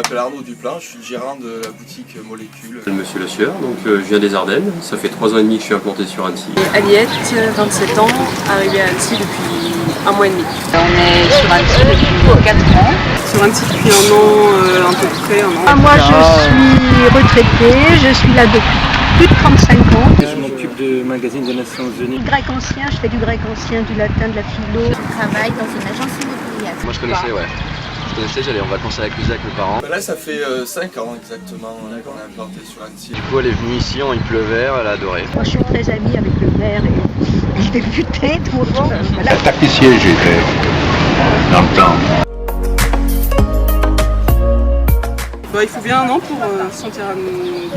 m'appelle Arnaud Duplan, je suis gérant de la boutique Molécule. Monsieur Lassieur, donc je viens des Ardennes, ça fait 3 ans et demi que je suis implanté sur Annecy. Aliette, 27 ans, arrivée à Annecy depuis 1 mois et demi. On est sur Annecy depuis 4 ans. Sur Annecy depuis 1 an, à peu près 1 an. Moi je suis retraitée, je suis là depuis plus de 35 ans. Je m'occupe de magazine des Nations Unies. Grec ancien, je fais du grec ancien, du latin, de la philo. Je travaille dans une agence immobilière. Moi je connaissais, ouais. J'allais en vacances avec mes parents. Là ça fait 5 ans exactement qu'on est implanté sur Annecy. Du coup elle est venue ici, il pleuvait, elle a adoré. Moi je suis très amie avec le maire et le député, tout le monde. Voilà. Tapissier j'étais dans le temps. Il faut bien 1 an pour se sentir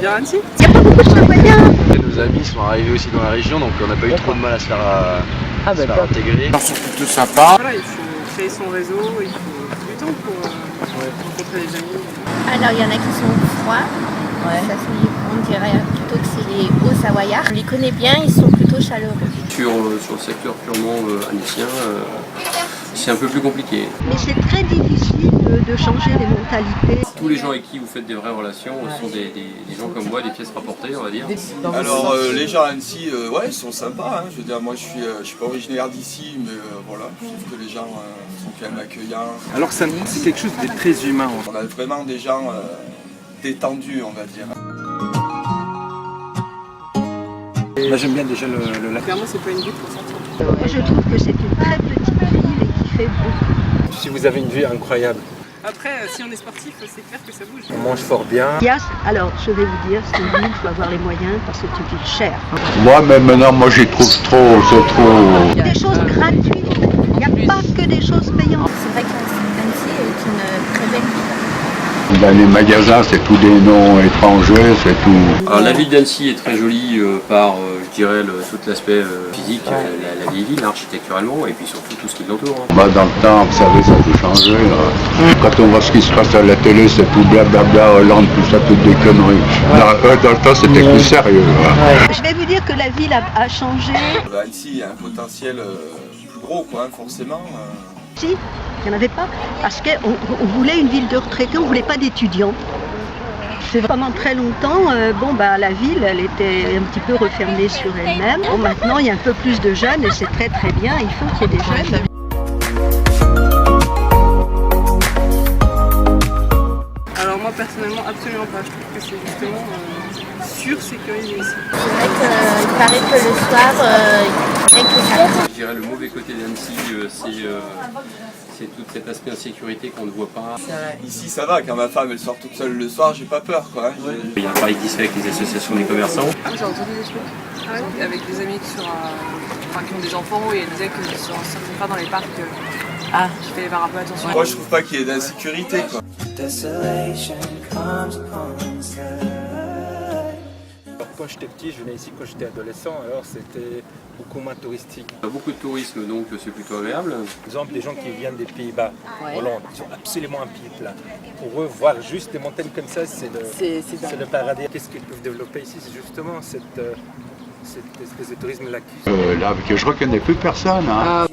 bien à Annecy. Il n'y a pas beaucoup de Savoyards. Nos amis sont arrivés aussi dans la région, donc on n'a pas eu trop de mal à se faire, intégrer. Ils sont plutôt sympas. Voilà, il faut créer son réseau, il faut du temps pour rencontrer les amis. Alors il y en a qui sont froids. Ça, on dirait plutôt que c'est les Hauts-Savoyards. On les connaît bien, ils sont plutôt chaleureux. Sur le secteur purement annécien, c'est un peu plus compliqué. Mais c'est très difficile de changer les mentalités. Tous les gens avec qui vous faites des vraies relations sont des gens comme moi, des pièces rapportées, on va dire. Alors les gens à Annecy, ouais, ils sont sympas. Hein. Je veux dire, moi je suis pas originaire d'ici, mais voilà, je trouve que les gens sont quand même accueillants. Alors c'est quelque chose de très humain. On a vraiment des gens détendus, on va dire. Moi j'aime bien déjà le lac. Clairement, c'est pas une ville pour sortir. Moi je trouve que c'est une très petite ville et qui fait beaucoup. Si vous avez une vue incroyable, Après, si on est sportif, c'est clair que ça bouge. on mange fort bien. Alors je vais vous dire, c'est une ville, il faut avoir les moyens parce que c'est une ville chère. Moi même maintenant, moi j'y trouve trop, c'est trop. Des choses gratuites, il n'y a pas que des choses payantes. C'est vrai qu'Annecy est une très belle ville. Dans les magasins, c'est tous des noms étrangers, c'est tout. Alors la ville d'Annecy est très jolie par, je dirais, tout l'aspect physique, la vieille ville, architecturalement, et puis surtout tout ce qui l'entoure. Hein. Bah, dans le temps, vous savez, ça a tout changé. Là. Quand on voit ce qui se passe à la télé, c'est tout blablabla, Hollande, tout ça, toutes des conneries. Dans le temps, c'était plus sérieux. Là. Je vais vous dire que la ville a changé. Annecy, il y a un potentiel plus gros, quoi, hein, forcément. Si, il n'y en avait pas. Parce qu'on voulait une ville de retraités, on ne voulait pas d'étudiants. C'est pendant très longtemps, la ville, elle était un petit peu refermée sur elle-même. Bon, maintenant, il y a un peu plus de jeunes et c'est très très bien, il faut qu'il y ait des jeunes. Alors moi, personnellement, absolument pas. Je trouve que c'est justement sursécurisé ici. C'est vrai qu'il paraît que le soir, il y a que ça. Je dirais le mauvais côté d'Annecy, c'est tout cet aspect insécurité qu'on ne voit pas. Ici ça va, quand ma femme elle sort toute seule le soir, j'ai pas peur, quoi. Hein. Il y a un travail qui se fait avec les associations des commerçants. Ah, j'ai entendu des trucs. Avec des amis qui ont des enfants et elles disaient qu'ils ne sortaient pas dans les parcs. Je fais faire un peu attention. Moi je trouve pas qu'il y ait d'insécurité, quoi. Quand j'étais petit, je venais ici quand j'étais adolescent, alors c'était beaucoup moins touristique. Il y a beaucoup de tourisme, donc c'est plutôt agréable. Par exemple, les gens qui viennent des Pays-Bas, Hollande, ils sont absolument un pays plat. Pour eux, voir juste des montagnes comme ça, c'est le paradis. Qu'est-ce qu'ils peuvent développer ici? C'est justement cette espèce de tourisme lacustre. Là, que je reconnais plus personne. Hein.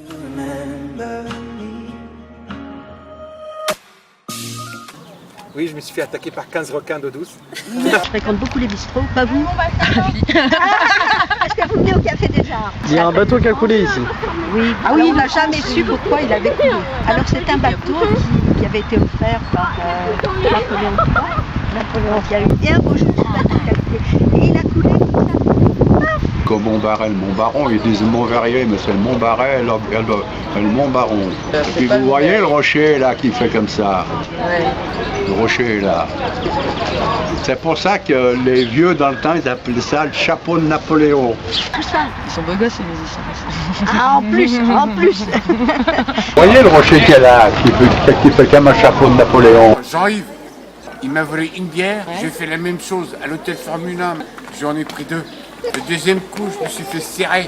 Oui, je me suis fait attaquer par 15 requins d'eau douce. Je fréquente beaucoup les bistrots, pas vous? Est-ce que vous venez au café déjà? Il y a un bateau qui a coulé ici. Oui, on n'a jamais su pourquoi il avait coulé. Alors c'est un bateau qui avait été offert par Napoléon III. Napoléon qui a eu bien beau jour, ce bateau qui a coulé. Et il a coulé comme ça. Comme Montbarret, le Montbaron, ils disent Montverrier, mais c'est le Montbarret, le Montbaron. Et puis vous voyez le rocher là qui fait comme ça. Le rocher là. C'est pour ça que les vieux dans le temps, ils appelaient ça le chapeau de Napoléon. Tout ça. Ils sont beaux gosses, les musiciens. Ah, en plus. Vous voyez le rocher qu'il y a là, qui fait comme un chapeau de Napoléon. Jean-Yves, il m'a volé une bière, j'ai fait la même chose à l'hôtel Formule 1, j'en ai pris 2. Le deuxième coup, je me suis fait serrer.